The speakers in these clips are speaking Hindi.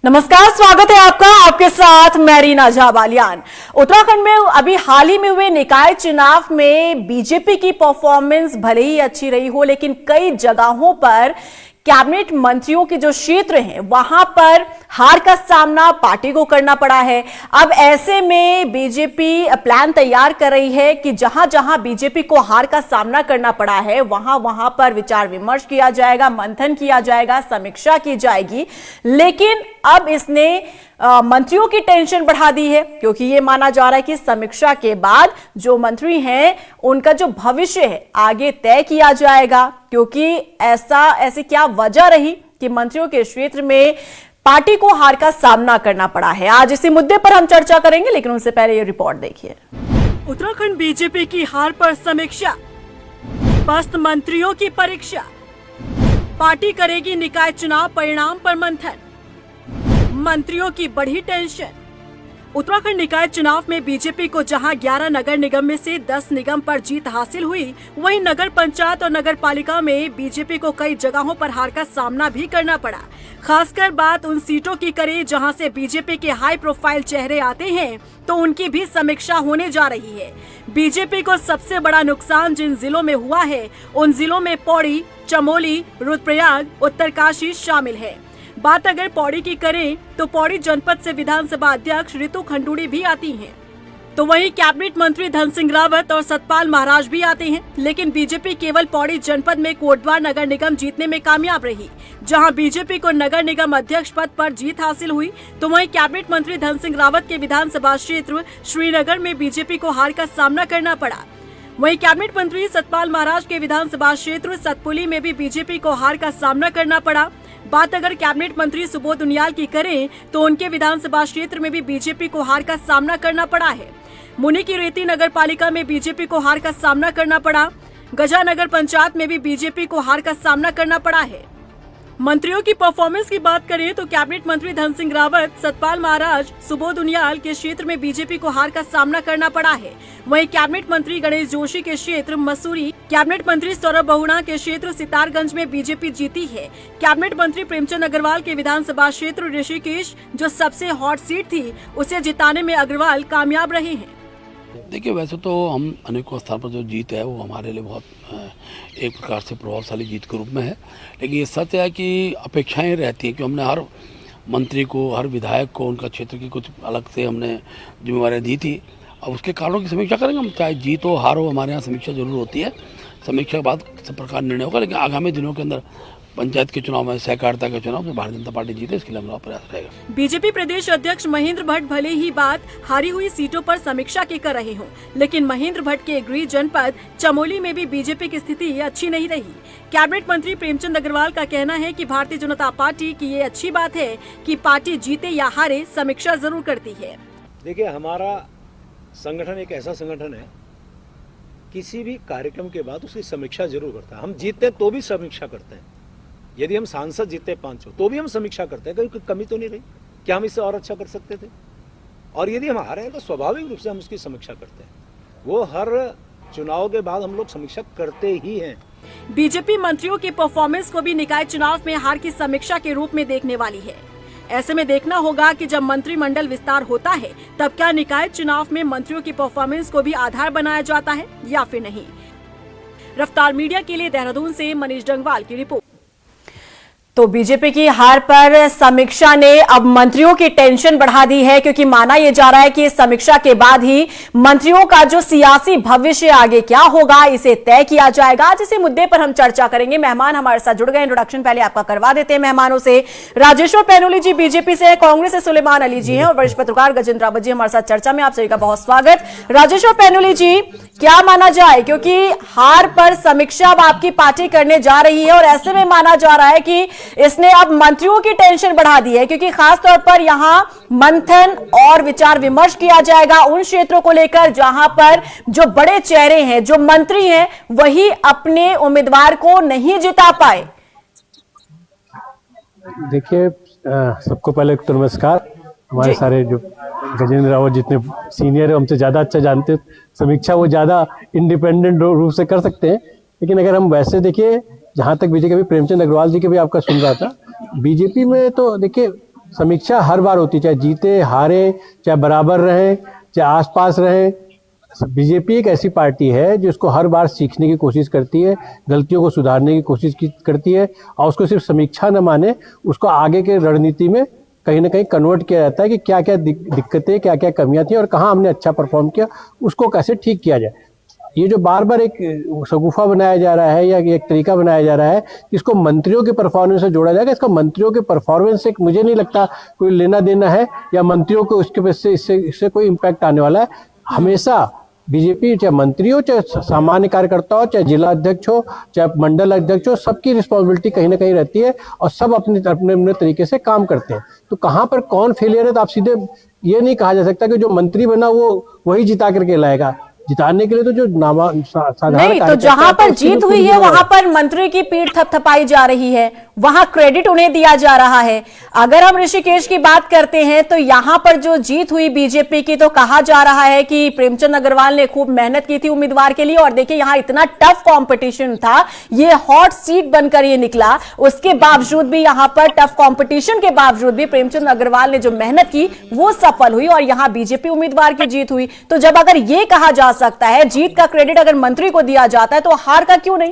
नमस्कार, स्वागत है आपका। आपके साथ मैं रीना झा बालियान। उत्तराखंड में अभी हाल ही में हुए निकाय चुनाव में बीजेपी की परफॉर्मेंस भले ही अच्छी रही हो, लेकिन कई जगहों पर कैबिनेट मंत्रियों के जो क्षेत्र हैं वहां पर हार का सामना पार्टी को करना पड़ा है। अब ऐसे में बीजेपी प्लान तैयार कर रही है कि जहां जहां बीजेपी को हार का सामना करना पड़ा है वहां वहां पर विचार विमर्श किया जाएगा, मंथन किया जाएगा, समीक्षा की जाएगी। लेकिन अब इसने मंत्रियों की टेंशन बढ़ा दी है, क्योंकि ये माना जा रहा है कि समीक्षा के बाद जो मंत्री हैं उनका जो भविष्य है आगे तय किया जाएगा। क्योंकि ऐसी क्या वजह रही कि मंत्रियों के क्षेत्र में पार्टी को हार का सामना करना पड़ा है। आज इसी मुद्दे पर हम चर्चा करेंगे, लेकिन उससे पहले ये रिपोर्ट देखिए। उत्तराखंड बीजेपी की हार पर समीक्षा, पस्त मंत्रियों की परीक्षा, पार्टी करेगी निकाय चुनाव परिणाम पर मंथन, मंत्रियों की बढ़ी टेंशन। उत्तराखंड निकाय चुनाव में बीजेपी को जहां 11 नगर निगम में से 10 निगम पर जीत हासिल हुई, वहीं नगर पंचायत और नगर पालिका में बीजेपी को कई जगहों पर हार का सामना भी करना पड़ा। खासकर बात उन सीटों की करें जहां से बीजेपी के हाई प्रोफाइल चेहरे आते हैं, तो उनकी भी समीक्षा होने जा रही है। बीजेपी को सबसे बड़ा नुकसान जिन जिलों में हुआ है, उन जिलों में पौड़ी, चमोली, रुद्रप्रयाग, उत्तरकाशी शामिल है। बात अगर पौड़ी की करें तो पौड़ी जनपद से विधानसभा अध्यक्ष रितु खंडूड़ी भी आती हैं। तो वहीं कैबिनेट मंत्री धन सिंह रावत और सतपाल महाराज भी आते हैं। लेकिन बीजेपी केवल पौड़ी जनपद में कोटद्वार नगर निगम जीतने में कामयाब रही, जहां बीजेपी को नगर निगम अध्यक्ष पद पर जीत हासिल हुई। तो वहीं कैबिनेट मंत्री धन सिंह रावत के विधानसभा क्षेत्र श्रीनगर में बीजेपी को हार का सामना करना पड़ा। वहीं कैबिनेट मंत्री सतपाल महाराज के विधानसभा क्षेत्र सतपुली में भी बीजेपी को हार का सामना करना पड़ा। बात अगर कैबिनेट मंत्री सुबोध उनियाल की करें तो उनके विधानसभा क्षेत्र में भी बीजेपी को हार का सामना करना पड़ा है। मुनि की रेती नगर पालिका में बीजेपी को हार का सामना करना पड़ा। गजा नगर पंचायत में भी बीजेपी को हार का सामना करना पड़ा है। मंत्रियों की परफॉर्मेंस की बात करें तो कैबिनेट मंत्री धन सिंह रावत, सतपाल महाराज, सुबोध उनियाल के क्षेत्र में बीजेपी को हार का सामना करना पड़ा है। वहीं कैबिनेट मंत्री गणेश जोशी के क्षेत्र मसूरी, कैबिनेट मंत्री सौरभ बहुगुणा के क्षेत्र सितारगंज में बीजेपी जीती है। कैबिनेट मंत्री प्रेमचंद अग्रवाल के विधानसभा क्षेत्र ऋषिकेश, जो सबसे हॉट सीट थी, उसे जिताने में अग्रवाल कामयाब रहे हैं। देखिए, वैसे तो हम अनेकों स्थान पर जो जीत है वो हमारे लिए बहुत एक प्रकार से प्रभावशाली जीत के रूप में है। लेकिन ये सत्य है कि अपेक्षाएं रहती हैं कि हमने हर मंत्री को, हर विधायक को उनका क्षेत्र की कुछ अलग से हमने जिम्मेवारियां दी थी। अब उसके कारणों की समीक्षा करेंगे हम, चाहे जीत हो हार हो, हमारे यहाँ समीक्षा जरूर होती है। समीक्षा के बाद सब प्रकार निर्णय होगा। लेकिन आगामी दिनों के अंदर पंचायत के चुनाव में, सहकारिता के चुनाव में भारतीय जनता पार्टी जीते, इसके लिए हमारा प्रयास रहेगा। बीजेपी प्रदेश अध्यक्ष महेंद्र भट्ट भले ही बात हारी हुई सीटों पर समीक्षा की कर रहे हों, लेकिन महेंद्र भट्ट के गृह जनपद चमोली में भी बीजेपी की स्थिति अच्छी नहीं रही। कैबिनेट मंत्री प्रेमचंद अग्रवाल का कहना है कि भारतीय जनता पार्टी की ये अच्छी बात है कि पार्टी जीते या हारे समीक्षा जरूर करती है। देखिए, हमारा संगठन एक ऐसा संगठन है, किसी भी कार्यक्रम के बाद उसकी समीक्षा जरूर करता है। हम जीतते तो भी समीक्षा करते हैं। यदि हम सांसद जीते 500 तो भी हम समीक्षा करते हैं, कोई कमी तो नहीं रही, क्या हम इससे और अच्छा कर सकते थे। और यदि हम हारे हैं तो स्वाभाविक रूप से हम उसकी समीक्षा करते हैं। वो हर चुनाव के बाद हम लोग समीक्षा करते ही हैं। बीजेपी मंत्रियों की परफॉर्मेंस को भी निकाय चुनाव में हार की समीक्षा के रूप में देखने वाली है। ऐसे में देखना होगा कि जब मंत्रिमंडल विस्तार होता है तब क्या निकाय चुनाव में मंत्रियों की परफॉर्मेंस को भी आधार बनाया जाता है या फिर नहीं। रफ्तार मीडिया के लिए देहरादून से मनीष डंगवाल की रिपोर्ट। तो बीजेपी की हार पर समीक्षा ने अब मंत्रियों की टेंशन बढ़ा दी है, क्योंकि माना यह जा रहा है कि इस समीक्षा के बाद ही मंत्रियों का जो सियासी भविष्य आगे क्या होगा इसे तय किया जाएगा। आज इसी मुद्दे पर हम चर्चा करेंगे। मेहमान हमारे साथ जुड़ गए। इंट्रोडक्शन पहले आपका करवा देते हैं मेहमानों से। राजेश्वर पैनुली जी बीजेपी से, कांग्रेस से सुलेमान अली जी हैं और वरिष्ठ पत्रकार गजेंद्र रावत जी हमारे साथ चर्चा में। आप सभी का बहुत स्वागत। राजेश्वर पैनुली जी, क्या माना जाए, क्योंकि हार पर समीक्षा अब आपकी पार्टी करने जा रही है और ऐसे में माना जा रहा है कि इसने अब मंत्रियों की टेंशन बढ़ा दी है, क्योंकि खास तौर पर यहां मंथन और विचार विमर्श किया जाएगा उन क्षेत्रों को लेकर जहां पर जो बड़े चेहरे हैं, जो मंत्री हैं, वही अपने उम्मीदवार को नहीं जिता पाए। देखिए, सबको पहले तो नमस्कार। हमारे सारे जो गजेंद्र रावत जितने सीनियर है हमसे ज़्यादा अच्छा जानते हैं, समीक्षा वो ज़्यादा इंडिपेंडेंट रूप से कर सकते हैं। लेकिन अगर हम वैसे देखिए, जहाँ तक बीजेपी प्रेमचंद अग्रवाल जी के भी आपका सुन रहा था, बीजेपी में तो देखिए समीक्षा हर बार होती, चाहे जीते हारे, चाहे बराबर रहे, चाहे आसपास रहे। बीजेपी एक ऐसी पार्टी है जो इसको हर बार सीखने की कोशिश करती है, गलतियों को सुधारने की कोशिश करती है, और उसको सिर्फ समीक्षा न माने, उसको आगे के रणनीति में कहीं ना कहीं कन्वर्ट किया जाता है कि क्या क्या दिक्कतें, क्या क्या कमियां थी और कहाँ हमने अच्छा परफॉर्म किया, उसको कैसे ठीक किया जाए। ये जो बार बार एक शगुफा बनाया जा रहा है या एक तरीका बनाया जा रहा है कि इसको मंत्रियों के परफॉर्मेंस से जोड़ा जाएगा, इसका मंत्रियों के परफॉर्मेंस से मुझे नहीं लगता कोई लेना देना है, या मंत्रियों को उसके वजह से इससे कोई इम्पैक्ट आने वाला है। हमेशा बीजेपी, चाहे मंत्री हो, चाहे सामान्य कार्यकर्ता हो, चाहे जिला अध्यक्ष हो, चाहे मंडल अध्यक्ष हो, सबकी रिस्पॉन्सिबिलिटी कहीं ना कहीं रहती है और सब अपने अपने तरीके से काम करते हैं। तो कहाँ पर कौन फेलियर है, तो आप सीधे ये नहीं कहा जा सकता कि जो मंत्री बना वो वही जिता करके लाएगा। जिताने के लिए तो जो साधारण नहीं, तो जहां पर जीत हुई है वहां पर मंत्री की पीठ थपथपाई जा रही है, वहां क्रेडिट उन्हें दिया जा रहा है। अगर हम ऋषिकेश की बात करते हैं तो यहां पर जो जीत हुई बीजेपी की, तो कहा जा रहा है कि प्रेमचंद अग्रवाल ने खूब मेहनत की थी उम्मीदवार के लिए, और देखिए यहां इतना टफ कंपटीशन था, ये हॉट सीट बनकर ये निकला। उसके बावजूद भी यहां पर टफ कंपटीशन के बावजूद भी प्रेमचंद अग्रवाल ने जो मेहनत की वो सफल हुई और यहां बीजेपी उम्मीदवार की जीत हुई। तो जब अगर ये कहा जा सकता है जीत का क्रेडिट अगर मंत्री को दिया जाता है, तो हार का क्यों नहीं?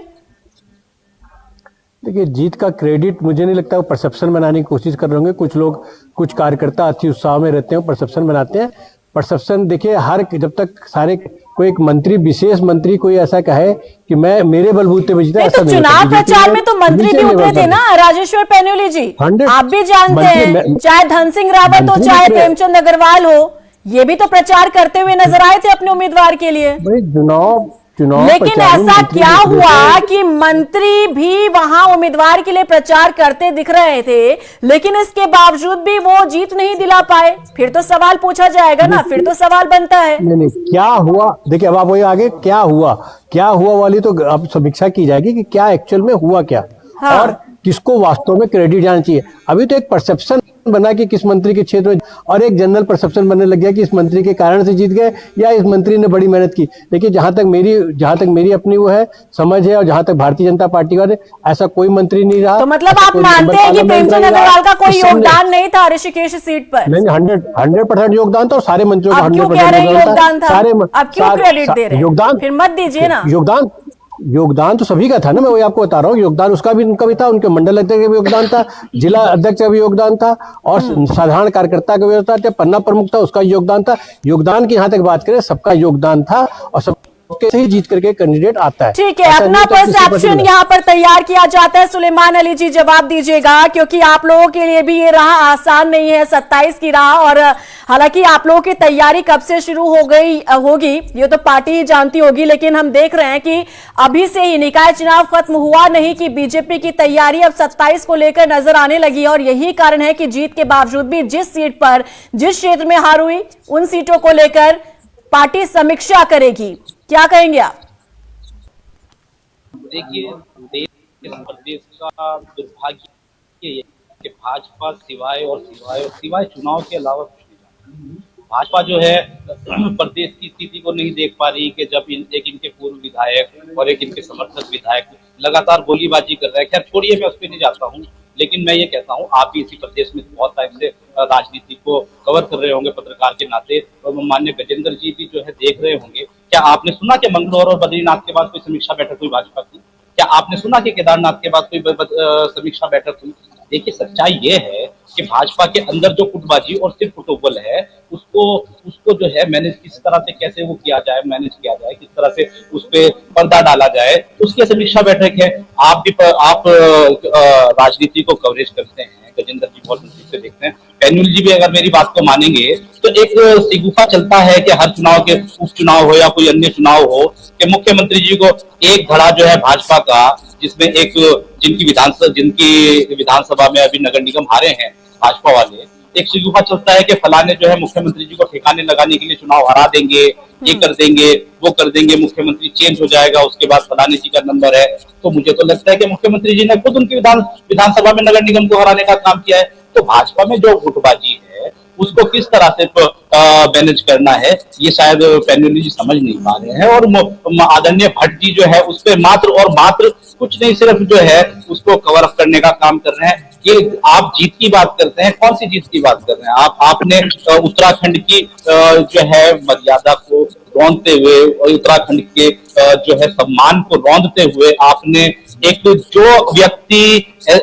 देखिए, जीत का क्रेडिट मुझे नहीं लगता वो परसेप्शन बनाने की कोशिश कर रहे होंगे। कुछ लोग, कुछ कार्यकर्ता अति उत्साह में रहते हैं, परसेप्शन बनाते हैं। परसेप्शन देखिए, हर जब तक सारे कोई एक मंत्री, विशेष मंत्री कोई ऐसा कहे कि मैं मेरे बलबूते पे जीता, ऐसा नहीं। चुनाव प्रचार में तो मंत्री भी उतरे थे ना, राजेश्वर पैन्यूली जी, आप भी जानते हैं, चाहे धन सिंह रावत हो चाहे प्रेमचंद अग्रवाल हो, ये भी तो प्रचार करते हुए नजर आए थे अपने उम्मीदवार के लिए। चुनाव लेकिन ऐसा क्या हुआ कि मंत्री भी वहां उम्मीदवार के लिए प्रचार करते दिख रहे थे, लेकिन इसके बावजूद भी वो जीत नहीं दिला पाए? फिर तो सवाल पूछा जाएगा ना, फिर तो सवाल बनता है। नहीं, क्या हुआ, देखिए अब आप वही आगे क्या हुआ वाली तो अब समीक्षा की जाएगी कि क्या एक्चुअल में हुआ क्या। हाँ। और किसको वास्तव में क्रेडिट जाना चाहिए। अभी तो एक परसेप्शन बना कि किस मंत्री के क्षेत्र में, और एक जनरल परसेप्शन बनने लग गया कि इस मंत्री के कारण से जीत गए या इस मंत्री ने बड़ी मेहनत की। देखिए, जहां तक मेरी अपनी वो है समझ है, और जहां तक भारतीय जनता पार्टी का, ऐसा कोई मंत्री नहीं रहा। तो मतलब आप मानते हैं कि प्रेमचंद अग्रवाल का कोई योगदान नहीं था ऋषिकेश सीट पर? नहीं, 100% योगदान था, और सारे मंत्रियों का 100% योगदान था। अब क्यों क्रेडिट दे रहे हैं? योगदान फिर मत दीजिए ना। योगदान तो सभी का था ना, मैं वही आपको बता रहा हूँ। योगदान उसका भी, उनका भी था, उनके मंडल अध्यक्ष का भी योगदान था, जिला अध्यक्ष का भी योगदान था, और साधारण कार्यकर्ता का भी योगदान था, पन्ना प्रमुख था, उसका योगदान था। योगदान की यहाँ तक बात करें, सबका योगदान था, और सब से ही जीत करके कैंडिडेट आता है। ठीक है, अपना परसेप्शन यहाँ पर तैयार किया जाता है। सुलेमान अली जी जवाब दीजिएगा, क्योंकि आप लोगों के लिए भी ये राह आसान नहीं है, 27 की राह, और हालांकि आप लोगों की तैयारी कब से शुरू हो गई होगी ये तो पार्टी ही जानती होगी, लेकिन हम देख रहे हैं कि अभी से ही निकाय चुनाव खत्म हुआ नहीं कि बीजेपी की तैयारी अब 27 को लेकर नजर आने लगी, और यही कारण है कि जीत के बावजूद भी जिस सीट पर, जिस क्षेत्र में हार हुई, उन सीटों को लेकर पार्टी समीक्षा करेगी। क्या कहेंगे आप? देखिए, प्रदेश का दुर्भाग्य ये कि भाजपा सिवाय चुनाव के अलावा कुछ नहीं जानती। भाजपा जो है प्रदेश की स्थिति को नहीं देख पा रही कि जब एक इनके पूर्व विधायक और एक इनके समर्थक विधायक लगातार गोलीबाजी कर रहे हैं। खैर छोड़िए, मैं उस पर नहीं जाता हूँ, लेकिन मैं ये कहता हूँ, आप भी इसी प्रदेश में बहुत टाइम से राजनीति को कवर कर रहे होंगे पत्रकार के नाते, और माननीय गजेंद्र जी भी जो है देख रहे होंगे। क्या आपने सुना कि मंगलौर और बद्रीनाथ के बाद कोई समीक्षा बैठक हुई भाजपा की? क्या आपने सुना कि केदारनाथ के बाद कोई समीक्षा बैठक हुई? देखिए, सच्चाई ये है कि भाजपा के अंदर जो गुटबाजी और सिर्फ फुटबॉल है, उसको जो है मैनेज किस तरह से, कैसे वो किया जाए, मैनेज किया जाए, किस तरह से उस पे पर्दा डाला जाए, उसकी समीक्षा बैठक है। आप राजनीति को कवरेज करते हैं, गजेंद्र जी बहुत नजदीक से देखते हैं, पैन्यूल जी भी अगर मेरी बात को मानेंगे तो एक सिगुफा चलता है कि हर चुनाव के, उपचुनाव हो या कोई अन्य चुनाव हो, कि मुख्यमंत्री जी को एक धड़ा जो है भाजपा का, जिसमें एक जिनकी विधानसभा में अभी नगर निगम हारे हैं भाजपा वाले, एक सिगुफा चलता है कि फलाने जो है मुख्यमंत्री जी को ठिकाने लगाने के लिए चुनाव हरा देंगे, ये कर देंगे, वो कर देंगे, मुख्यमंत्री चेंज हो जाएगा, उसके बाद फलाने जी का नंबर है। तो मुझे तो लगता है कि मुख्यमंत्री जी ने खुद उनकी विधानसभा में नगर निगम को हराने का काम किया है। तो भाजपा में जो गुटबाजी है उसको किस तरह से मैनेज करना है, ये शायद पैन्यूली जी समझ नहीं पा रहे हैं, और आदरणीय भट्ट जी जो है उस पर मात्र और मात्र कुछ नहीं, सिर्फ जो है उसको कवर अप करने का काम कर रहे हैं। ये आप जीत की बात करते हैं, कौन सी जीत की बात कर रहे हैं? आपने उत्तराखंड की जो है मर्यादा को रौंदते हुए और उत्तराखंड के जो है सम्मान को रौंदते हुए आपने एक जो व्यक्ति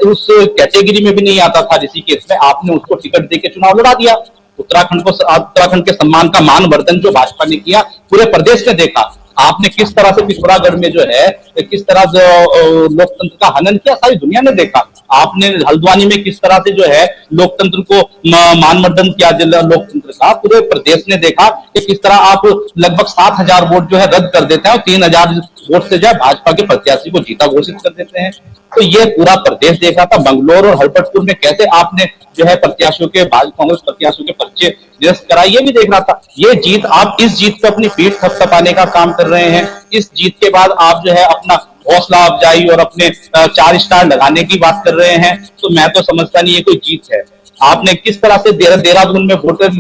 उस कैटेगरी में भी नहीं आता था ऋषिकेश में, आपने उसको टिकट देके चुनाव लड़ा दिया। उत्तराखंड के सम्मान का मानवर्धन जो भाजपा ने किया पूरे प्रदेश ने देखा। आपने किस तरह से पिथौरागढ़ में जो है किस तरह लोकतंत्र का हनन किया, सारी दुनिया ने देखा। आपने हल्द्वानी में किस तरह से जो है लोकतंत्र को मानवर्धन किया, लोकतंत्र का पूरे प्रदेश ने देखा कि किस तरह आप लगभग 7,000 वोट जो है रद्द कर देते हैं और 3,000 वोट से जो है भाजपा के प्रत्याशी को जीता घोषित कर देते हैं। तो ये पूरा प्रदेश देखा था। बंगलोर और हरपटपुर में कैसे आपने जो है प्रत्याशियों के कांग्रेस प्रत्याशियों के पर्चे निरस्त कराए, ये भी देख रहा था। ये जीत, आप इस जीत पे अपनी पीठ थपथपाने का काम कर रहे हैं। इस जीत के बाद आप जो है अपना हौसला अफजाई और अपने 4 स्टार लगाने की बात कर रहे हैं। तो मैं तो समझता नहीं ये कोई जीत है। आपने किस तरह से देहरादून में वोटर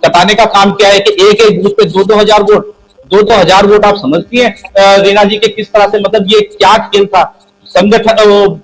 कटाने का काम किया है कि एक एक बूथ पे 2-2 हजार वोट, 2-2 हजार वोट। आप समझती हैं रीना जी के किस तरह से, मतलब ये क्या खेल था? संगठन,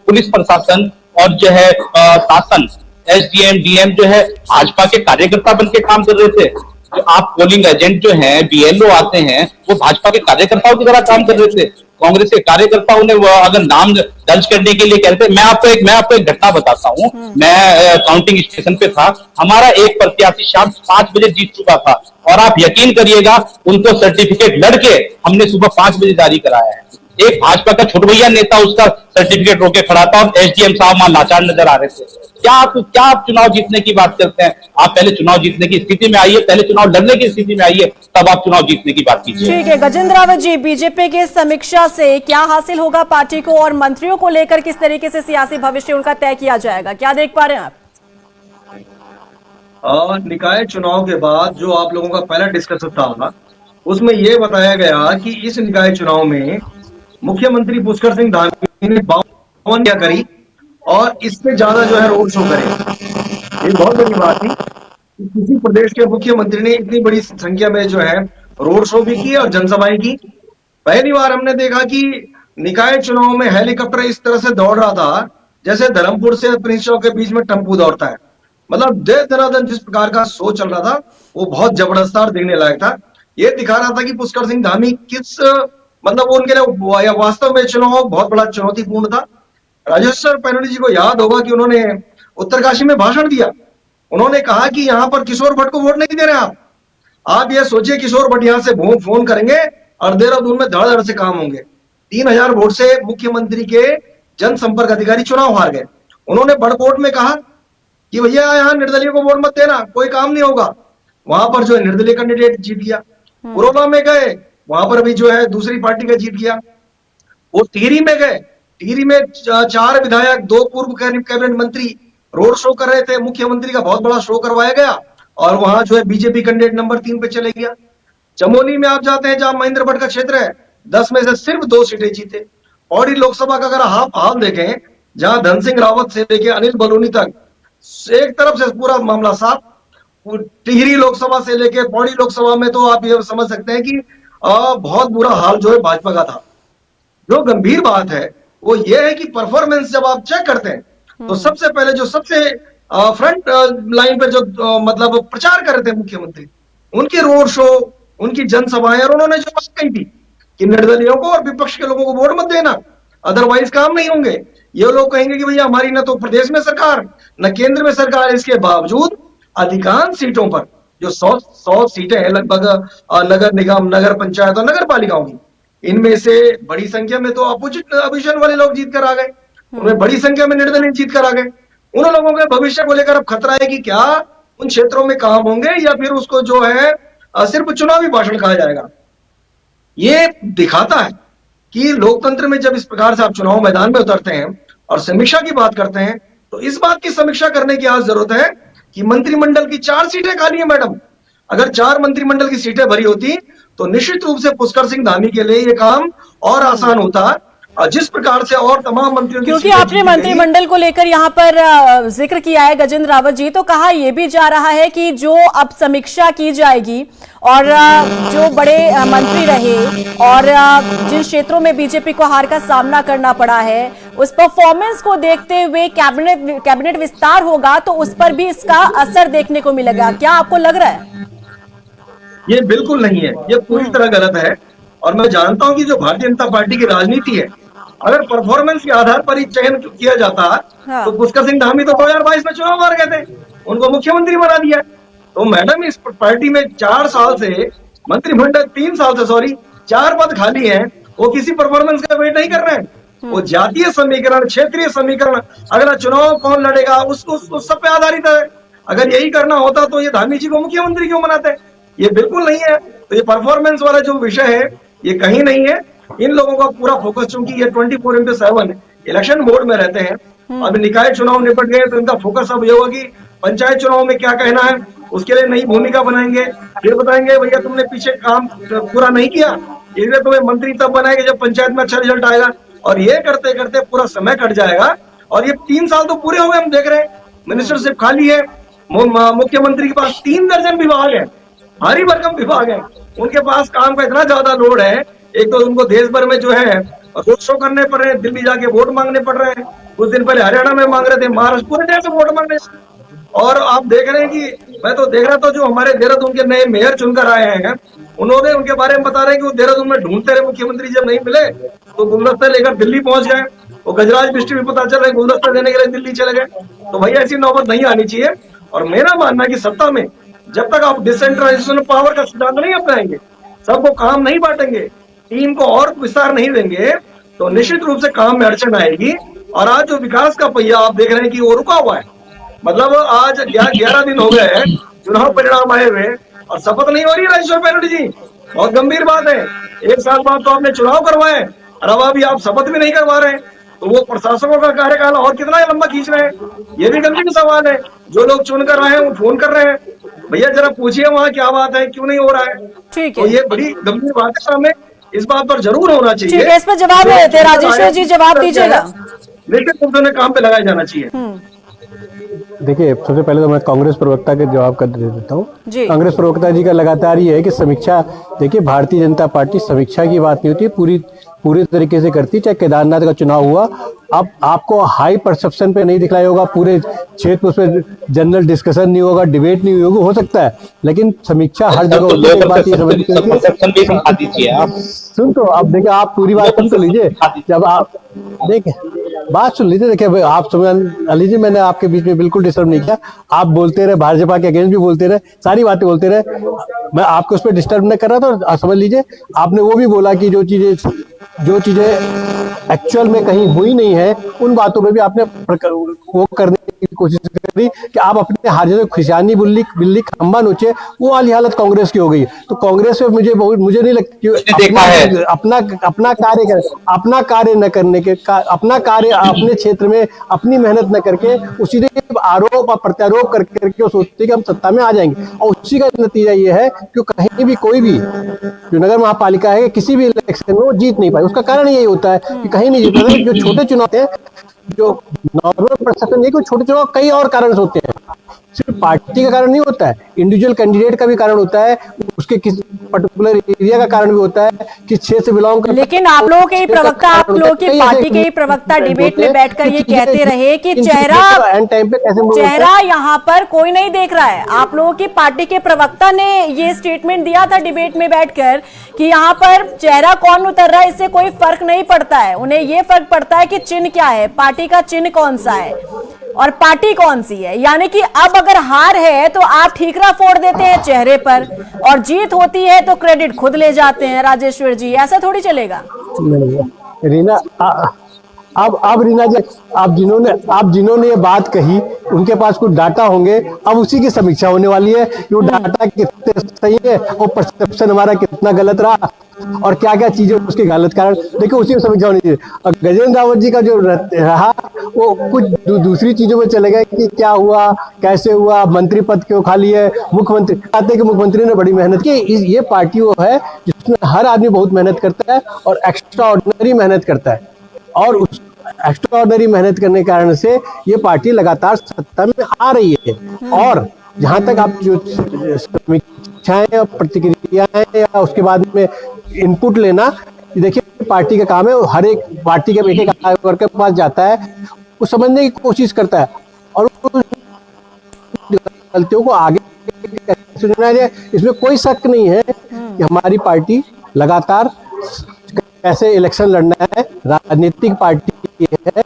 पुलिस प्रशासन और जो है शासन, एसडीएम डीएम जो है भाजपा के कार्यकर्ता बन के काम कर रहे थे। जो आप पोलिंग एजेंट जो हैं, बीएलओ आते हैं, वो भाजपा के कार्यकर्ताओं की तरह काम कर रहे थे। कांग्रेस के कार्यकर्ताओं ने अगर नाम दर्ज करने के लिए कहते, मैं आपको एक घटना बताता हूँ। मैं काउंटिंग स्टेशन पे था, हमारा एक प्रत्याशी शाम 5 बजे जीत चुका था और आप यकीन करिएगा उनको सर्टिफिकेट लड़के हमने सुबह 5 बजे जारी कराया है। एक भाजपा का छोट भैया नेता उसका सर्टिफिकेट रोके खड़ा था और एसडीएम साहब वहां लाचार नजर आ रहे थे। क्या आप चुनाव जीतने की बात करते हैं? आप पहले चुनाव जीतने की स्थिति में आइए, पहले चुनाव लड़ने की स्थिति में आइए, तब आप चुनाव जीतने की बात कीजिए। ठीक है गजेंद्र रावत जी, बीजेपी की समीक्षा से क्या हासिल होगा पार्टी को, और मंत्रियों को लेकर किस तरीके से सियासी भविष्य उनका तय किया जाएगा, क्या देख पा रहे हैं आप? निकाय चुनाव के बाद जो आप लोगों का पहला डिस्कशन था उसमें यह बताया गया कि इस निकाय चुनाव में मुख्यमंत्री पुष्कर सिंह धामी ने 52 करी और इससे ज्यादा जो है रोड शो करे। ये बहुत बड़ी बात थी कि किसी प्रदेश के मुख्यमंत्री ने इतनी बड़ी संख्या में जो है रोड शो भी की और जनसभाएं की। पहली बार हमने देखा कि निकाय चुनाव में हेलीकॉप्टर इस तरह से दौड़ रहा था जैसे धर्मपुर से प्रिंस चौक के बीच में टेम्पू दौड़ता है। मतलब दे दनादन जिस प्रकार का शो चल रहा था वो बहुत जबरदस्त और देखने लायक था। ये दिखा रहा था कि पुष्कर सिंह धामी किस, मतलब उनके लिए वास्तव में चुनाव बहुत बड़ा चुनौतीपूर्ण था। राजेश्वर पैनोली जी को याद होगा कि उन्होंने उत्तरकाशी में भाषण दिया। उन्होंने कहा कि यहाँ पर किशोर भट्ट को वोट नहीं दे रहे आप ये सोचिए किशोर भट्ट यहाँ से फोन करेंगे और देहरादून में धड़ से काम होंगे। 3,000 वोट से मुख्यमंत्री के जनसंपर्क अधिकारी चुनाव हार गए। उन्होंने बड़कोट में कहा कि भैया यहाँ निर्दलीय को वोट मत देना, कोई काम नहीं होगा। वहां पर जो है निर्दलीय कैंडिडेट जीत गया। पुरोला में गए, वहां पर भी जो है दूसरी पार्टी का जीत गया। वो टिहरी में गए, टिहरी में 4 विधायक 2 पूर्व कैबिनेट मंत्री रोड शो कर रहे थे। मुख्यमंत्री का बहुत बड़ा शो करवाया गया और वहां जो है बीजेपी कैंडिडेट नंबर 3 पे चले गया। चमोली में आप जाते हैं जहां महेंद्र भट्ट का क्षेत्र है, 10 में से सिर्फ 2 सीटें जीते। पौड़ी लोकसभा का अगर हाल देखें, जहां धन सिंह रावत से लेके अनिल बलूनी तक एक तरफ से पूरा मामला साफ। टिहरी लोकसभा से लेके पौड़ी लोकसभा में तो आप ये समझ सकते हैं कि बहुत बुरा हाल जो है भाजपा का था। जो गंभीर बात है वो ये है कि परफॉर्मेंस जब आप चेक करते हैं तो सबसे पहले जो सबसे फ्रंट लाइन पर जो मतलब प्रचार कर रहे थे मुख्यमंत्री, उनके रोड शो, उनकी जनसभाएं, और उन्होंने जो बात कही थी कि निर्दलियों को और विपक्ष के लोगों को वोट मत देना, अदरवाइज काम नहीं होंगे। ये लोग कहेंगे कि भैया हमारी न तो प्रदेश में सरकार न केंद्र में सरकार, इसके बावजूद अधिकांश सीटों पर जो 100 सीटें हैं लगभग नगर निगम, नगर पंचायत और नगर पालिकाओं की, इनमें से बड़ी संख्या में तो अपोजिशन वाले लोग जीत कर आ गए, उनमें बड़ी संख्या में निर्दलीय जीत कर आ गए। उन लोगों के भविष्य को लेकर अब खतरा है कि क्या उन क्षेत्रों में काम होंगे या फिर उसको जो है सिर्फ चुनावी भाषण कहा जाएगा। ये दिखाता है कि लोकतंत्र में जब इस प्रकार से आप चुनाव मैदान में उतरते हैं और समीक्षा की बात करते हैं तो इस बात की समीक्षा करने की आज जरूरत है कि मंत्रिमंडल की 4 सीटें खाली है मैडम। अगर 4 मंत्रिमंडल की सीटें भरी होती तो निश्चित रूप से पुष्कर सिंह धामी के लिए ये काम और आसान होता। जिस प्रकार से और तमाम मंत्रियों की, क्योंकि आपने मंत्रिमंडल को लेकर यहाँ पर जिक्र किया है गजेंद्र रावत जी, तो कहा यह भी जा रहा है कि जो अब समीक्षा की जाएगी और जो बड़े मंत्री रहे और जिन क्षेत्रों में बीजेपी को हार का सामना करना पड़ा है उस परफॉर्मेंस को देखते हुए कैबिनेट विस्तार होगा तो उस पर भी इसका असर देखने को मिलेगा, क्या आपको लग रहा है? ये बिल्कुल नहीं है, ये पूरी तरह गलत है। और मैं जानता हूं कि जो भारतीय जनता पार्टी की राजनीति है, अगर परफॉर्मेंस के आधार पर ही चयन किया जाता हाँ। तो पुष्कर सिंह धामी तो 2022 में चुनाव हार गए थे, उनको मुख्यमंत्री बना दिया। तो मैडम इस पार्टी में 4 साल से मंत्रिमंडल 3 साल से 4 पद खाली हैं, वो किसी परफॉर्मेंस का वेट नहीं कर रहे हैं। वो जातीय समीकरण, क्षेत्रीय समीकरण, अगला चुनाव कौन लड़ेगा उस सब पे आधारित है। अगर यही करना होता तो ये धामी जी को मुख्यमंत्री क्यों बनाते? ये बिल्कुल नहीं है। तो ये परफॉर्मेंस वाला जो विषय है ये कहीं नहीं है। इन लोगों का पूरा फोकस, चूंकि ये 24/7 इलेक्शन मोड में रहते हैं, अब निकाय चुनाव निपट गए तो इनका फोकस अब ये होगा कि पंचायत चुनाव में क्या कहना है, उसके लिए नई भूमिका बनाएंगे। फिर बताएंगे भैया तुमने पीछे काम पूरा नहीं किया, इसलिए तुम्हें मंत्री तब बनाएंगे जब पंचायत में अच्छा रिजल्ट आएगा। और ये करते करते पूरा समय कट जाएगा। और ये 3 साल तो पूरे हो गए, हम देख रहे हैं मिनिस्टरशिप खाली है। मुख्यमंत्री के पास 3 दर्जन विभाग है, भारी भरकम विभाग है। उनके पास काम का इतना ज्यादा लोड है, एक तो उनको देश भर में जो है रोड शो करने पड़ रहे हैं, दिल्ली जाके वोट मांगने पड़ रहे हैं। कुछ दिन पहले हरियाणा में मांग रहे थे, महाराष्ट्र, पूरे देश में वोट मांगने। और आप देख रहे हैं कि मैं तो देख रहा था जो हमारे देहरादून के नए मेयर चुनकर आए हैं, उन्होंने उनके बारे में बता रहे हैं कि वो देहरादून में ढूंढते रहे मुख्यमंत्री, जब नहीं मिले तो गुलदस्ते लेकर दिल्ली पहुंच गए। वो गजराज बिस्ट्री में पता चल रहा है गुलदस्ते देने के लिए दिल्ली चले गए। तो भैया ऐसी नौबत नहीं आनी चाहिए। और मेरा मानना है कि सत्ता में जब तक आप डिसेंट्रलाइजेशन ऑफ पावर का सिद्धांत नहीं अपनाएंगे, सबको काम नहीं बांटेंगे, टीम को और विस्तार नहीं देंगे, तो निश्चित रूप से काम में अड़चन आएगी। और आज जो विकास का पहिया आप देख रहे हैं कि वो रुका हुआ है। मतलब आज 11 दिन हो गए हैं चुनाव परिणाम आए हुए और शपथ नहीं हो रही है राजेश्वर बैनर्जी जी। बहुत गंभीर बात है। 1 साल बाद तो आपने चुनाव करवाए और अब अभी आप शपथ भी नहीं करवा रहे हैं, तो वो प्रशासकों का कार्यकाल और कितना लंबा खींच रहे हैं, ये भी गंभीर सवाल है। जो लोग चुन कर आए हैं वो फोन कर रहे हैं, भैया जरा पूछिए वहाँ क्या बात है, क्यों नहीं हो रहा है। ठीक तो है, ये बड़ी गंभीर बात है, सामने इस बात पर जरूर होना चाहिए। ठीक है, इस पर जवाब देते हैं राजेश्वर जी, जवाब दीजिएगा। निश्चित रूप से उन्हें काम पे लगाया जाना चाहिए। देखिए, सबसे पहले तो मैं कांग्रेस प्रवक्ता के जवाब कर देता हूँ। जी। कांग्रेस प्रवक्ता जी का लगातार ये है कि समीक्षा, देखिए भारतीय जनता पार्टी समीक्षा की बात नहीं होती, पूरी तरीके से करती। चाहे केदारनाथ का चुनाव हुआ, अब आपको हाई परसेप्शन पे नहीं दिखलाया होगा, पूरे क्षेत्र उस पर जनरल डिस्कशन नहीं होगा, डिबेट नहीं होगी, हो सकता है, लेकिन समीक्षा हर जगह होती है। बात ये समझ दीजिए आप। सुन तो आप देखिए, आप पूरी बात सुन तो लीजिए। जब आप देखिए बात सुन लीजिए, देखिए आप समझ लीजिए, मैंने आपके बीच में बिल्कुल डिस्टर्ब नहीं किया। आप बोलते रहे, भाजपा के अगेंस्ट भी बोलते रहे, सारी बातें बोलते रहे, मैं आपको उस पर डिस्टर्ब नहीं कर रहा था। तो समझ लीजिए, आपने वो भी बोला कि जो चीजें एक्चुअल में कहीं हुई नहीं है, उन बातों पे भी आपने वो करने की कोशिश करी कि आप अपने हाजिर खुशानी बिल्ली खंबा नोचे। वो वाली हालत कांग्रेस की हो गई। तो कांग्रेस में मुझे नहीं लगता कि अपना कार्य न करने के, अपना कार्य अपने क्षेत्र में अपनी मेहनत न करके उसी आरोप और प्रत्यारोप करके वो सोचते कि हम सत्ता में आ जाएंगे। और उसी का नतीजा ये है कि कहीं भी कोई भी जो नगर महापालिका है किसी भी इलेक्शन में वो जीत नहीं पाए। उसका कारण यही होता है कि कहीं नहीं जीत पाते। जो छोटे चुनाव हैं, जो नॉर्मल प्रशासन नहीं, कोई छोटे चुनाव कई और कारण होते हैं, सिर्फ पार्टी का कारण नहीं होता है, इंडिविजुअल कैंडिडेट का भी कारण होता है, उसके किस पर्टिकुलर एरिया का कारण भी होता है, किस क्षेत्र से बिलोंग करता है। लेकिन आप लोगों के ही प्रवक्ता, आप लोगों की पार्टी के ही प्रवक्ता डिबेट में बैठकर ये कहते रहे कि चेहरा यहाँ पर कोई नहीं देख रहा है। आप लोगों की पार्टी के प्रवक्ता ने ये स्टेटमेंट दिया था डिबेट में बैठकर कि यहाँ पर चेहरा कौन उतर रहा है इससे कोई फर्क नहीं पड़ता है, उन्हें ये फर्क पड़ता है कि चिन्ह क्या है, पार्टी का चिन्ह कौन सा है और पार्टी कौन सी है। यानी कि अब अगर हार है तो आप ठीकरा फोड़ देते हैं चेहरे पर और जीत होती है तो क्रेडिट खुद ले जाते हैं। राजेश्वर जी, ऐसा थोड़ी चलेगा। रीना, अब रीना जी, आप जिन्होंने ये बात कही उनके पास कुछ डाटा होंगे, अब उसी की समीक्षा होने वाली है कि वो डाटा कितने सही है और परसेप्शन हमारा कितना गलत रहा और क्या क्या चीजें उसके गलत कारण, देखिए उसी में समीक्षा होनी चाहिए। और गजेंद्र रावत जी का जो रहा वो कुछ दूसरी चीजों में चले गए कि क्या हुआ, कैसे हुआ, मंत्री पद क्यों खाली है, मुख्यमंत्री कहते हैं कि मुख्यमंत्री ने बड़ी मेहनत की। ये पार्टी वो है जिसमें हर आदमी बहुत मेहनत करता है और एक्स्ट्रा ऑर्डिनरी मेहनत करता है, और उस एक्स्ट्रा ऑर्डिनरी मेहनत करने के कारण से ये पार्टी लगातार सत्ता में आ रही है। और जहां तक आप जो समीक्षाएं और प्रतिक्रियाएं या उसके बाद में इनपुट लेना, देखिए पार्टी का काम है, हर एक पार्टी के एक कार्यकर्ता के पास जाता है, वो समझने की कोशिश करता है और गलतियों को आगे कैसे सुधारा जाए, इसमें कोई शक नहीं है कि हमारी पार्टी लगातार कैसे इलेक्शन लड़ना है, राजनीतिक पार्टी है,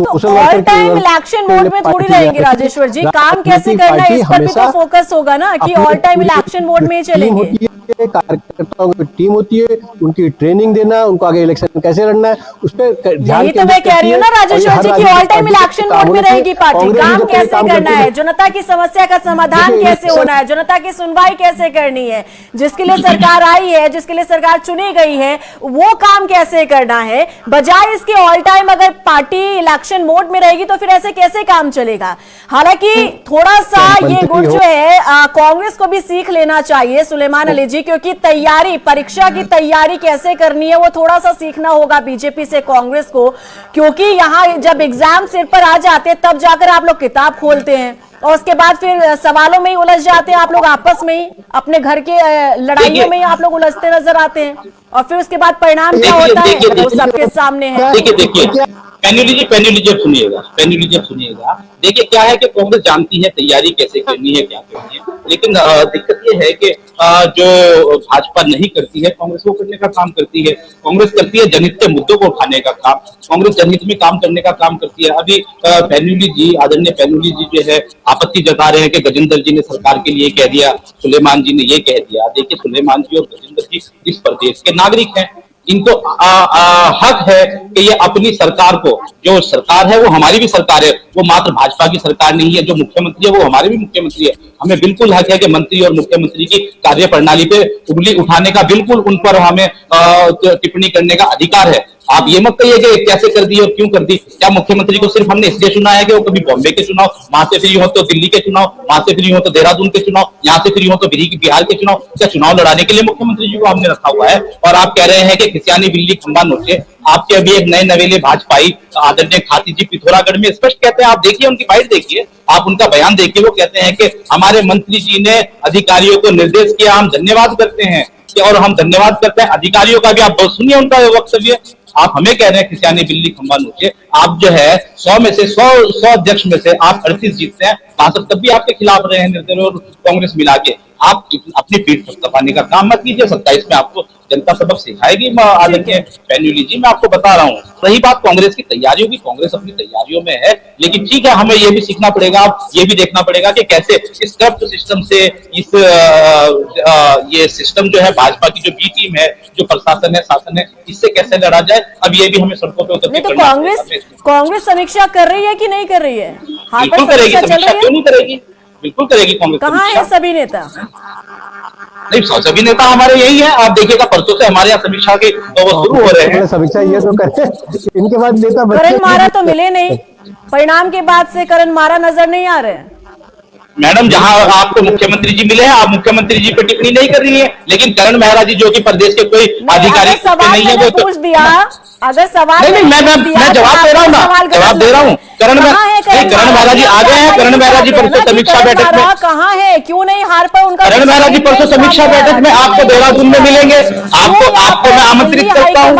ऑल टाइम इलेक्शन मोड में थोड़ी रहेंगे राजेश्वर जी, काम कैसे करना है इस पर भी तो फोकस होगा ना कि ऑल टाइम इलेक्शन मोड में ही चलेंगे। कार्यकर्ताओं की टीम होती है, उनकी ट्रेनिंग देना, उनको आगे इलेक्शन कैसे लड़ना है उस पर ध्यान। यही तो मैं कह रही हूँ ना राजेश्वर जी की ऑल टाइम इलेक्शन मोड में रहेगी पार्टी, काम कैसे करना है, जनता की समस्या का समाधान कैसे होना है, जनता की सुनवाई कैसे करनी है, जिसके लिए सरकार आई है, जिसके लिए सरकार चुनी गई है, वो काम कैसे करना है, बजाय इसके ऑल टाइम अगर पार्टी इलेक्शन मोड में रहेगी तो फिर ऐसे कैसे काम चलेगा। हालांकि थोड़ा सा ये गुट जो है कांग्रेस को भी सीख लेना चाहिए सुलेमान अली जी, क्योंकि तैयारी, परीक्षा की तैयारी कैसे करनी है वो थोड़ा सा सीखना होगा बीजेपी से कांग्रेस को, क्योंकि यहां जब एग्जाम सिर पर आ जाते हैं तब जाकर आप लोग किताब खोलते हैं और उसके बाद फिर सवालों में ही उलझ जाते हैं आप लोग, आपस में ही अपने घर के लड़ाइयों में ही आप लोग उलझते नजर आते हैं और फिर उसके बाद परिणाम क्या होता है वो सबके सामने है। देखिए पैनल लीजिए सुनिएगा। देखिए क्या है कि कांग्रेस जानती है तैयारी कैसे करनी है, क्या करनी है, लेकिन दिक्कत ये है कि जो भाजपा नहीं करती है कांग्रेस वो करने का काम करती है। कांग्रेस करती है जनहित के मुद्दों को उठाने का काम, कांग्रेस जनहित में काम करने का काम करती है। अभी आदरणीय पैनुली जी जो है आपत्ति जता रहे हैं कि गजेंद्र जी ने सरकार के लिए कह दिया, सुलेमान जी ने ये कह दिया। देखिए सुलेमान जी और गजेंद्र जी इस प्रदेश के नागरिक हैं, इनको हक है कि ये अपनी सरकार को, जो सरकार है वो हमारी भी सरकार है, वो मात्र भाजपा की सरकार नहीं है, जो मुख्यमंत्री है वो हमारे भी मुख्यमंत्री है। हमें बिल्कुल हक है कि मंत्री और मुख्यमंत्री की कार्य प्रणाली पे उंगली उठाने का, बिल्कुल उन पर हमें टिप्पणी करने का अधिकार है। आप ये मत कहिए कि कैसे कर दी और क्यों कर दी। क्या मुख्यमंत्री को सिर्फ हमने इसलिए चुना है कि वो कभी बॉम्बे के चुनाव, वहां से फ्री हो तो दिल्ली के चुनाव, वहां से फ्री हो तो देहरादून के चुनाव, यहाँ से फ्री हो तो बिहार के चुनाव, क्या चुनाव लड़ाने के लिए मुख्यमंत्री जी को हमने रखा हुआ है? और आप कह रहे हैं कि खिसियानी बिल्ली खंबा नोचे। आपके अभी एक नए नवेले भाजपाई आदरणीय खाती जी पिथौरागढ़ में स्पष्ट कहते हैं, आप देखिए उनकी बाइट देखिए, आप उनका बयान देखिए, वो कहते हैं कि हमारे मंत्री जी ने अधिकारियों को निर्देश किया, हम धन्यवाद करते हैं और हम धन्यवाद करते हैं अधिकारियों का भी। आप सुनिए उनका वक्तव्य। आप हमें कह रहे हैं खिसियानी बिल्ली खंबा नोचे। आप जो है 100 में से 100 अध्यक्ष में से आप 38 जीतते हैं, सांसद तब भी आपके खिलाफ रहे हैं निर्दलीय और कांग्रेस मिला के। आप अपनी पीठ थपथपाने का काम मत कीजिए, 27 में आपको जनता सबक सिखाएगी आदरणीय पैनुली जी, मैं आपको बता रहा हूँ। रही बात कांग्रेस की तैयारियों की, कांग्रेस अपनी तैयारियों में है, लेकिन ठीक है हमें ये भी सीखना पड़ेगा, ये भी देखना पड़ेगा कि कैसे इस करप्ट सिस्टम से, इस ये सिस्टम जो है भाजपा की जो बी टीम है, जो प्रशासन है, शासन है, इससे कैसे लड़ा जाए। अब ये भी हमें सड़कों पे उतर तो कांग्रेस समीक्षा कर रही है कि नहीं कर रही है? बिल्कुल करेगी, समीक्षा क्यों नहीं करेगी, बिल्कुल करेगी कांग्रेस। कहाँ है सभी नेता? नहीं, सभी नेता हमारे यही है। आप देखिएगा परसों से हमारे यहाँ समीक्षा के तो वो शुरू हो रहे हैं। समीक्षा ये तो करते हैं, इनके बाद नेता करण मारा तो मिले नहीं, परिणाम के बाद से करण मारा नजर नहीं आ रहे हैं। मैडम जहां आपको मुख्यमंत्री जी मिले हैं, आप मुख्यमंत्री जी पर टिप्पणी नहीं कर रही है, लेकिन करण मेहरा जी जो कि प्रदेश के कोई अधिकारी नहीं है वो पूछ दिया। अगर सवाल नहीं, मैं जवाब दे रहा हूँ ना, जवाब दे रहा हूँ। करण मेहरा जी आ गए हैं, करण मेहरा जी परसों समीक्षा बैठक में कहाँ है, क्यों नहीं हार पर उनका? करण मेहरा जी परसों समीक्षा बैठक में आपको देहरादून में मिलेंगे। आपको मैं आमंत्रित करता हूँ,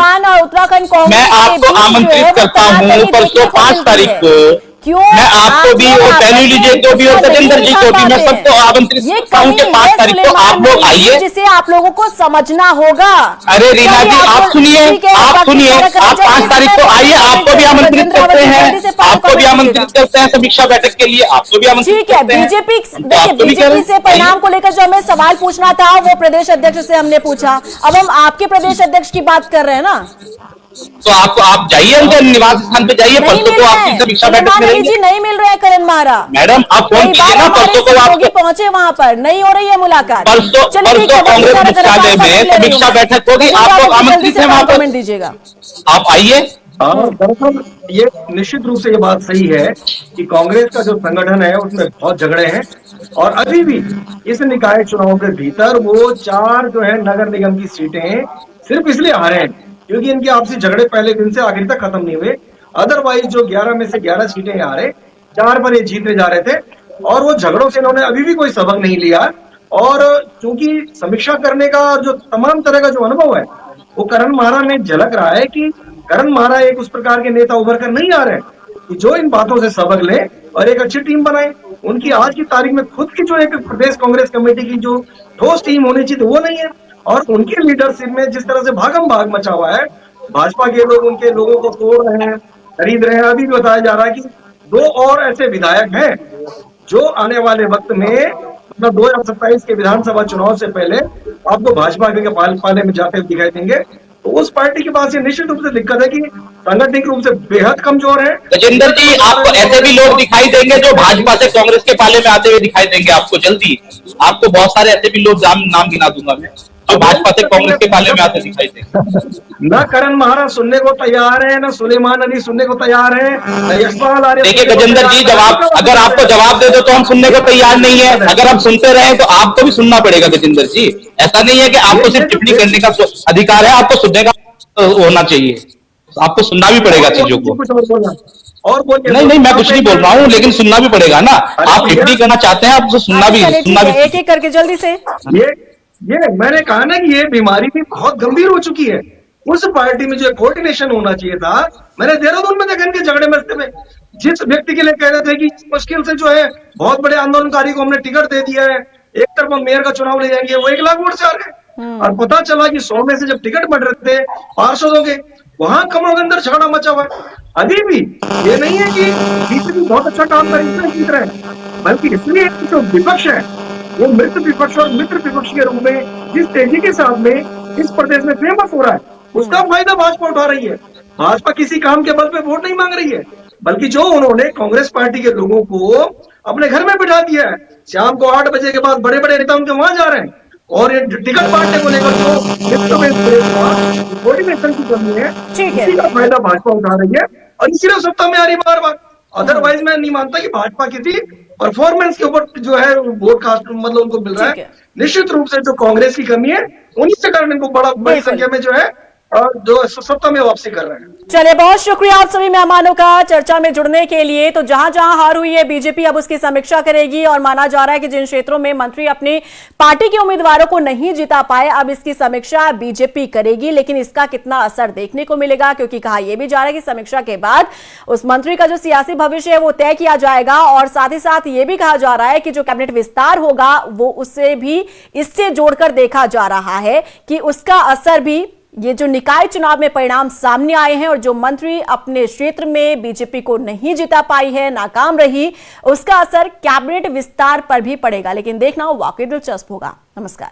मैं आपको आमंत्रित करता हूँ परसों 5 तारीख को। क्यों मैं आपको भी और पैनुली जी को भी और गजेंद्र जी को भी, मैं सबको आमंत्रित करता हूँ कि 5 तारीख को आप लोग आइए, जिसे आप लोगों को समझना होगा। अरे रीना जी आप सुनिए, आप 5 तारीख को आइए, आपको भी आमंत्रित करते हैं, आपको भी आमंत्रित करते हैं समीक्षा बैठक के लिए, आपको भी आमंत्रित करते हैं। बीजेपी से परिणाम को लेकर जो हमें सवाल पूछना था वो प्रदेश अध्यक्ष से हमने पूछा, अब हम आपके प्रदेश अध्यक्ष की बात कर रहे हैं ना, तो आप जाइए उनके निवास स्थान पे जाइए, परसों को आपकी समीक्षा बैठक में रहेंगे। नहीं मिल रहा है करण मारा। मैडम आप फोन कीजिए ना, परसों को आप पहुंचे वहां पर, नहीं हो रही है मुलाकात। परसों कांग्रेस मुख्यालय में समीक्षा बैठक होगी, आप लोग आमंत्रित हैं वहां पर, दीजिएगा, आप आइए। दरअसल ये निश्चित रूप से ये बात सही है कि कांग्रेस का जो संगठन है उसमें बहुत झगड़े हैं और अभी भी इस निकाय चुनाव के भीतर वो 4 जो है नगर निगम की सीटें सिर्फ इसलिए हारे हैं क्योंकि इनके आपसी झगड़े पहले दिन से आखिर तक खत्म नहीं हुए। अदरवाइज जो 11 में से 11 सीटें हारे, 4 पर ये जीतने जा रहे थे और वो झगड़ों से इन्होंने अभी भी कोई सबक नहीं लिया। और चूंकि समीक्षा करने का जो तमाम तरह का जो अनुभव है वो करण महाराज में झलक रहा है कि करण महाराज एक उस प्रकार के नेता उभर कर नहीं आ रहे हैं कि जो इन बातों से सबक ले और एक अच्छी टीम बनाए। उनकी आज की तारीख में खुद की जो एक प्रदेश कांग्रेस कमेटी की जो ठोस टीम होनी चाहिए वो नहीं है, और उनकी लीडरशिप में जिस तरह से भागम भाग मचा हुआ है, भाजपा के लोग उनके लोगों को तोड़ रहे हैं, खरीद रहे हैं। अभी भी बताया जा रहा है कि 2 और ऐसे विधायक हैं जो आने वाले वक्त में मतलब 2027 के विधानसभा चुनाव से पहले आपको भाजपा के पाले में जाते दिखाई देंगे। तो उस पार्टी के पास ये निश्चित रूप से दिक्कत है कि सांगठनिक रूप से बेहद कमजोर है। गजेंद्र जी, आपको ऐसे भी लोग दिखाई देंगे जो भाजपा से कांग्रेस के पाले में आते हुए दिखाई देंगे आपको जल्दी। आपको बहुत सारे ऐसे भी लोग नाम गिना दूंगा मैं, जो भाजपा से कांग्रेस के पाले में आते दिखाई देंगे। न करण महाराज सुनने को तैयार है, न सुलेमान अली सुनने को तैयार है, न यशपाल आर्य। देखिए गजेंद्र जी, अगर आपको जवाब दे दो तो हम सुनने को तैयार नहीं है। अगर हम सुनते रहे तो आपको भी सुनना पड़ेगा गजेंद्र जी। ऐसा नहीं है कि आपको सिर्फ टिप्पणी करने का अधिकार है, आपको सुनने का होना चाहिए। आपको सुनना भी पड़ेगा चीजों को। और बोलिए। नहीं, मैं कुछ नहीं बोल रहा हूँ, लेकिन सुनना भी पड़ेगा ना। आप टिप्पणी करना चाहते हैं, आपको सुनना भी। एक एक करके जल्दी से। ये मैंने कहा ना कि ये बीमारी भी बहुत गंभीर हो चुकी है। उस पार्टी में जो कोऑर्डिनेशन होना चाहिए था, मैंने देहरादून में देखा इनके झगड़े मस्ते में जिस व्यक्ति के लिए कह रहे थे कि मुश्किल से जो है बहुत बड़े आंदोलनकारी को हमने टिकट दे दिया है, एक तरफ हम मेयर का चुनाव ले जाएंगे, वो 1 लाख वोट से आ गए। और पता चला कि 100 में से जब टिकट बढ़ रहे थे पार्षदों के, वहां कमरों के अंदर झगड़ा मचा हुआ है। अभी भी ये नहीं है कि बीजेपी बहुत अच्छा काम कर इसलिए जीत रहे हैं, बल्कि इसलिए जो विपक्ष है वो मृत विपक्ष और मित्र विपक्ष के रूप में जिस तेजी के साथ में इस प्रदेश में फेमस हो रहा है, उसका फायदा भाजपा उठा रही है। भाजपा किसी काम के बल पे वोट नहीं मांग रही है, बल्कि जो उन्होंने कांग्रेस पार्टी के लोगों को अपने घर में बिठा दिया है। शाम को 8 बजे के बाद बड़े बड़े नेता उनके वहां जा रहे हैं, और ये टिकट बांटने को लेकर जो कोऑर्डिनेशन की कमी है, इसी का फायदा भाजपा उठा रही है और इसीलिए सत्ता में आ रही बार बार। अदरवाइज मैं नहीं मानता कि भाजपा किसी परफॉर्मेंस के ऊपर जो है वोट कास्ट मतलब उनको मिल रहा है। निश्चित रूप से जो कांग्रेस की कमी है उन्हीं के कारण इनको बड़ी संख्या में जो है जो सत्ता में वापसी कर रहे हैं। चलिए, बहुत शुक्रिया आप सभी मेहमानों का चर्चा में जुड़ने के लिए। तो जहां जहां हार हुई है बीजेपी अब उसकी समीक्षा करेगी, और माना जा रहा है कि जिन क्षेत्रों में मंत्री अपनी पार्टी के उम्मीदवारों को नहीं जिता पाए अब इसकी समीक्षा बीजेपी करेगी। लेकिन इसका कितना असर देखने को मिलेगा, क्योंकि कहा यह भी जा रहा है कि समीक्षा के बाद उस मंत्री का जो सियासी भविष्य है वो तय किया जाएगा, और साथ ही साथ ये भी कहा जा रहा है कि जो कैबिनेट विस्तार होगा वो उससे भी इससे जोड़कर देखा जा रहा है कि उसका असर भी, ये जो निकाय चुनाव में परिणाम सामने आए हैं और जो मंत्री अपने क्षेत्र में बीजेपी को नहीं जिता पाई है, नाकाम रही, उसका असर कैबिनेट विस्तार पर भी पड़ेगा। लेकिन देखना वाकई दिलचस्प होगा। नमस्कार।